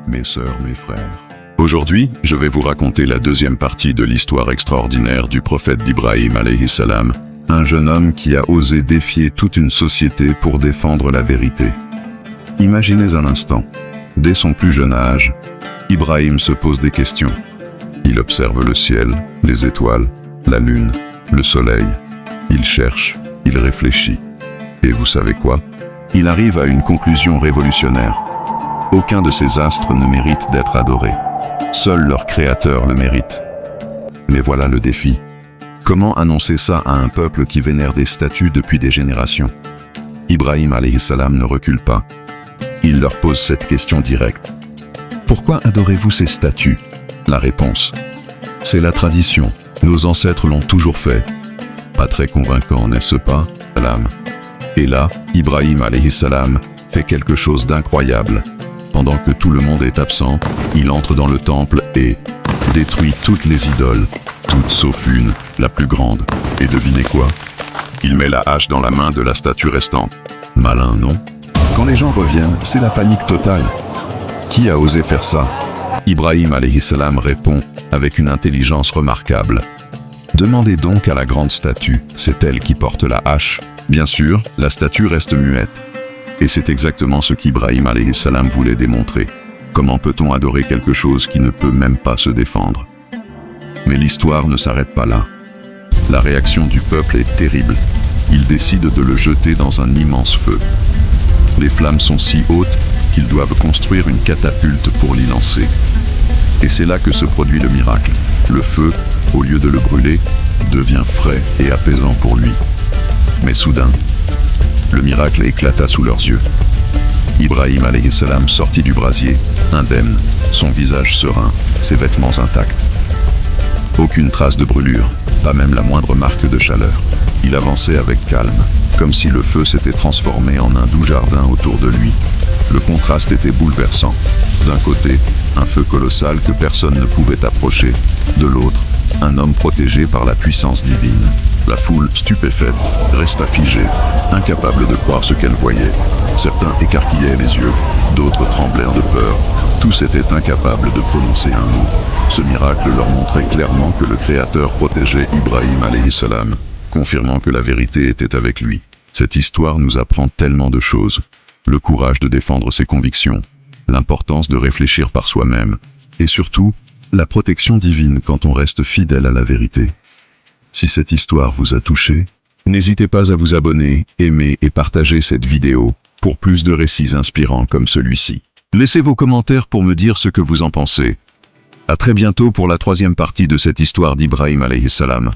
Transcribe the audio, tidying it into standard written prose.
mes sœurs, mes frères. Aujourd'hui, je vais vous raconter la deuxième partie de l'histoire extraordinaire du prophète d'Ibrahim alayhi salam, un jeune homme qui a osé défier toute une société pour défendre la vérité. Imaginez un instant, dès son plus jeune âge, Ibrahim se pose des questions. Il observe le ciel, les étoiles, la lune, le soleil. Il cherche, il réfléchit. Et vous savez quoi? Il arrive à une conclusion révolutionnaire. Aucun de ces astres ne mérite d'être adoré. Seul leur créateur le mérite. Mais voilà le défi. Comment annoncer ça à un peuple qui vénère des statues depuis des générations? Ibrahim alayhi salam ne recule pas. Il leur pose cette question directe. Pourquoi adorez-vous ces statues? La réponse. C'est la tradition. Nos ancêtres l'ont toujours fait. Pas très convaincant, n'est-ce pas, salam? Et là, Ibrahim alayhi salam fait quelque chose d'incroyable. Pendant que tout le monde est absent, il entre dans le temple et détruit toutes les idoles, toutes sauf une, la plus grande. Et devinez quoi? Il met la hache dans la main de la statue restante. Malin, non? Quand les gens reviennent, c'est la panique totale. Qui a osé faire ça? Ibrahim alayhi salam répond avec une intelligence remarquable. Demandez donc à la grande statue, c'est elle qui porte la hache. Bien sûr, la statue reste muette. Et c'est exactement ce qu'Ibrahim alayhi salam voulait démontrer. Comment peut-on adorer quelque chose qui ne peut même pas se défendre? Mais l'histoire ne s'arrête pas là. La réaction du peuple est terrible. Il décide de le jeter dans un immense feu. Les flammes sont si hautes qu'ils doivent construire une catapulte pour l'y lancer. Et c'est là que se produit le miracle. Le feu, au lieu de le brûler, devient frais et apaisant pour lui. Mais soudain, le miracle éclata sous leurs yeux. Ibrahim alayhi salam sortit du brasier, indemne, son visage serein, ses vêtements intacts. Aucune trace de brûlure, pas même la moindre marque de chaleur. Il avançait avec calme, comme si le feu s'était transformé en un doux jardin autour de lui. Le contraste était bouleversant. D'un côté, un feu colossal que personne ne pouvait approcher. De l'autre, un homme protégé par la puissance divine. La foule, stupéfaite, resta figée, incapable de croire ce qu'elle voyait. Certains écarquillaient les yeux, d'autres tremblèrent de peur. Tous étaient incapables de prononcer un mot. Ce miracle leur montrait clairement que le Créateur protégeait Ibrahim alayhi salam, confirmant que la vérité était avec lui. Cette histoire nous apprend tellement de choses. Le courage de défendre ses convictions, l'importance de réfléchir par soi-même, et surtout, la protection divine quand on reste fidèle à la vérité. Si cette histoire vous a touché, n'hésitez pas à vous abonner, aimer et partager cette vidéo pour plus de récits inspirants comme celui-ci. Laissez vos commentaires pour me dire ce que vous en pensez. À très bientôt pour la troisième partie de cette histoire d'Ibrahim alayhi salam.